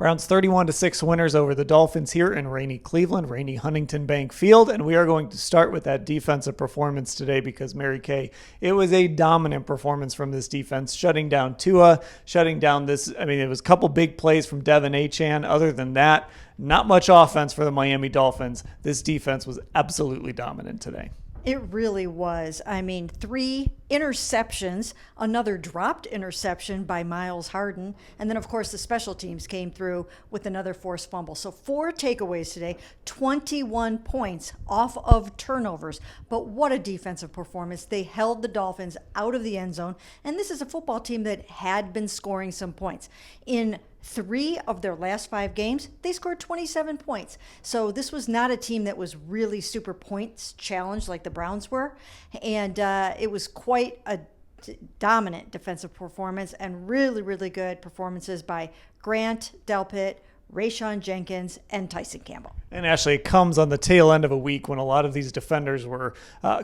Browns 31-6 winners over the Dolphins here in rainy Cleveland, rainy Huntington Bank Field. And we are going to start with that defensive performance today because, Mary Kay, it was a dominant performance from this defense, shutting down Tua, shutting down this. I mean, it was a couple big plays from Devin Achane. Other than that, not much offense for the Miami Dolphins. This defense was absolutely dominant today. It really was. I mean, 3 interceptions, another dropped interception by Miles Harden, and then, of course, the special teams came through with another forced fumble. So 4 takeaways today, 21 points off of turnovers. But what a defensive performance. They held the Dolphins out of the end zone, and this is a football team that had been scoring some points. In 3 of their last 5 games, they scored 27 points. So this was not a team that was really super points challenged like the Browns were. And it was quite a dominant defensive performance and really, really good performances by Grant Delpit, Quinshon Judkins, and Tyson Campbell. And Ashley, it comes on the tail end of a week when a lot of these defenders were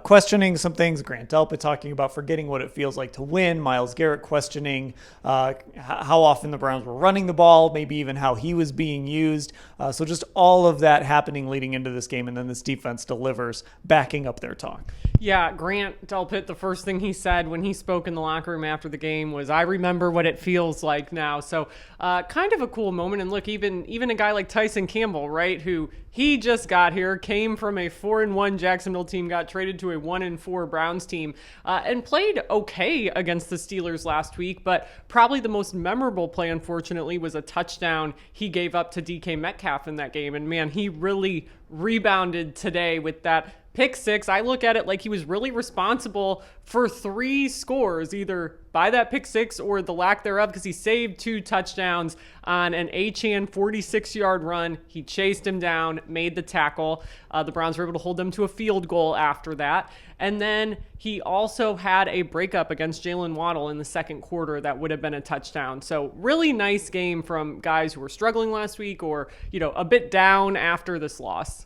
questioning some things. Grant Delpit talking about forgetting what it feels like to win. Myles Garrett questioning how often the Browns were running the ball, maybe even how he was being used. So just all of that happening leading into this game, and then this defense delivers, backing up their talk. Yeah, Grant Delpit, the first thing he said when he spoke in the locker room after the game was, "I remember what it feels like now." So kind of a cool moment. And look, even a guy like Tyson Campbell, right, who he just got here, came from a 4-1 Jacksonville team, got traded to a 1-4 Browns team, and played okay against the Steelers last week. But probably the most memorable play, unfortunately, was a touchdown he gave up to DK Metcalf in that game. And man, he really rebounded today with that pick 6. I look at it like he was really responsible for 3 scores, either by that pick 6 or the lack thereof, because he saved 2 touchdowns on an Achane 46-yard run. He chased him down, made the tackle. The Browns were able to hold them to a field goal after that. And then he also had a breakup against Jalen Waddle in the second quarter that would have been a touchdown. So really nice game from guys who were struggling last week or, a bit down after this loss.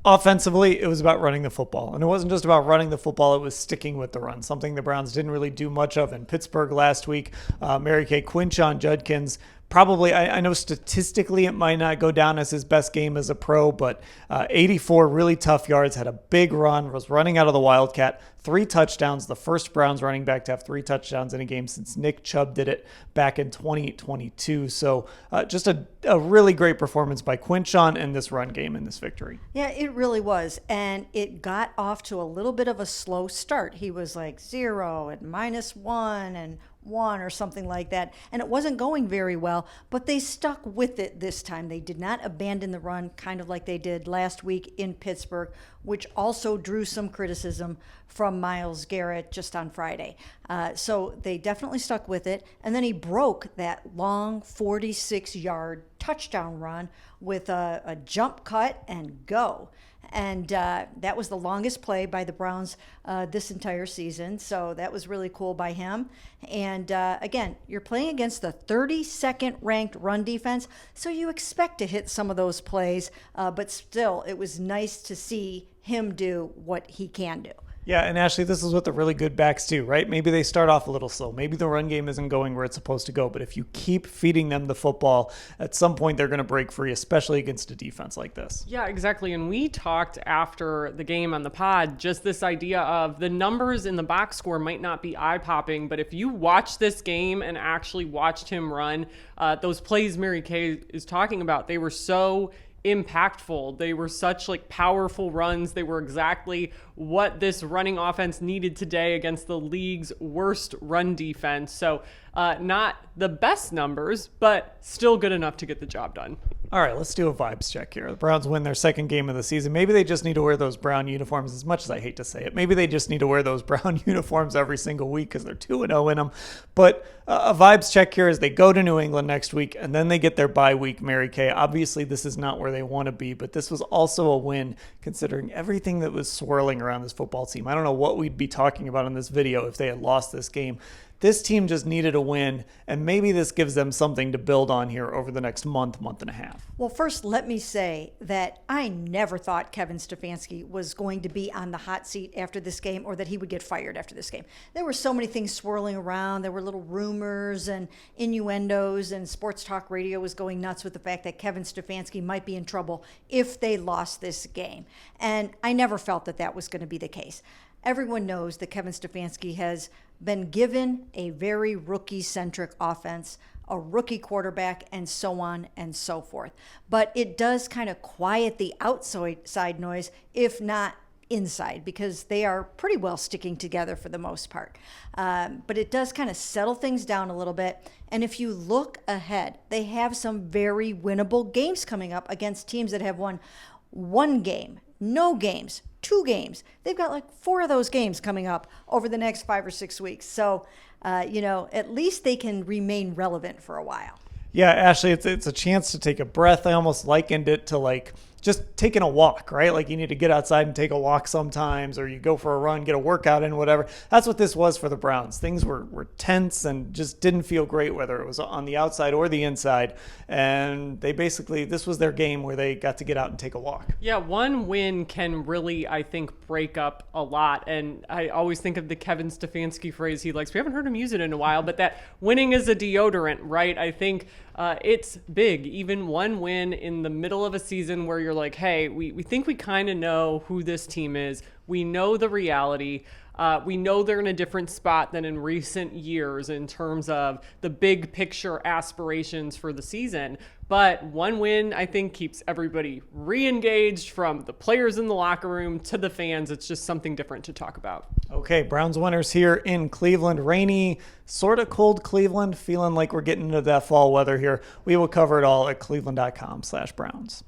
Offensively, it was about running the football. And it wasn't just about running the football, it was sticking with the run, something the Browns didn't really do much of in Pittsburgh last week. Mary Kay, Quinshon Judkins, probably, I know statistically it might not go down as his best game as a pro, but 84 really tough yards, had a big run, was running out of the Wildcat, 3 touchdowns, the first Browns running back to have 3 touchdowns in a game since Nick Chubb did it back in 2022. So just a really great performance by Quinshon in this run game in this victory. Yeah, it really was. And it got off to a little bit of a slow start. He was like 0 and -1 and 1 or something like that, and it wasn't going very well, but they stuck with it this time. They did not abandon the run, kind of like they did last week in Pittsburgh, which also drew some criticism from Myles Garrett just on Friday. So they definitely stuck with it, and then he broke that long 46-yard touchdown run with a jump cut and go. And that was the longest play by the Browns this entire season. So that was really cool by him. And again, you're playing against the 32nd ranked run defense, so you expect to hit some of those plays. But still, it was nice to see him do what he can do. Yeah, and Ashley, this is what the really good backs do, right? Maybe they start off a little slow. Maybe the run game isn't going where it's supposed to go. But if you keep feeding them the football, at some point they're going to break free, especially against a defense like this. Yeah, exactly. And we talked after the game on the pod, just this idea of the numbers in the box score might not be eye-popping, but if you watch this game and actually watched him run, those plays Mary Kay is talking about, they were so impactful. They were such powerful runs. They were exactly what this running offense needed today against the league's worst run defense. So not the best numbers, but still good enough to get the job done. All right, let's do a vibes check here. The Browns win their second game of the season. Maybe they just need to wear those brown uniforms, as much as I hate to say it. Maybe they just need to wear those brown uniforms every single week because they're 2-0 in them. But a vibes check here is they go to New England next week, and then they get their bye week, Mary Kay. Obviously, this is not where they want to be, but this was also a win considering everything that was swirling around this football team. I don't know what we'd be talking about in this video if they had lost this game. This team just needed a win, and maybe this gives them something to build on here over the next month, month and a half. Well, first, let me say that I never thought Kevin Stefanski was going to be on the hot seat after this game, or that he would get fired after this game. There were so many things swirling around. There were little rumors and innuendos, and sports talk radio was going nuts with the fact that Kevin Stefanski might be in trouble if they lost this game. And I never felt that that was going to be the case. Everyone knows that Kevin Stefanski has been given a very rookie-centric offense, a rookie quarterback, and so on and so forth. But it does kind of quiet the outside noise, if not inside, because they are pretty well sticking together for the most part. But it does kind of settle things down a little bit. And if you look ahead, they have some very winnable games coming up against teams that have won one game, no games, 2 games. They've got like 4 of those games coming up over the next 5 or 6 weeks. So, at least they can remain relevant for a while. Yeah, Ashley, it's a chance to take a breath. I almost likened it to like just taking a walk, right? Like you need to get outside and take a walk sometimes, or you go for a run, get a workout in, whatever. That's what this was for the Browns. Things were tense and just didn't feel great, whether it was on the outside or the inside. And they basically, this was their game where they got to get out and take a walk. Yeah, one win can really, I think, break up a lot. And I always think of the Kevin Stefanski phrase he likes. We haven't heard him use it in a while, but that winning is a deodorant, right? I think it's big. Even one win in the middle of a season where you're like, hey, we think we kind of know who this team is. We know the reality. We know they're in a different spot than in recent years in terms of the big picture aspirations for the season. But one win, I think, keeps everybody re-engaged, from the players in the locker room to the fans. It's just something different to talk about. Okay, Browns winners here in Cleveland. Rainy, sort of cold Cleveland, feeling like we're getting into that fall weather here. We will cover it all at cleveland.com/Browns.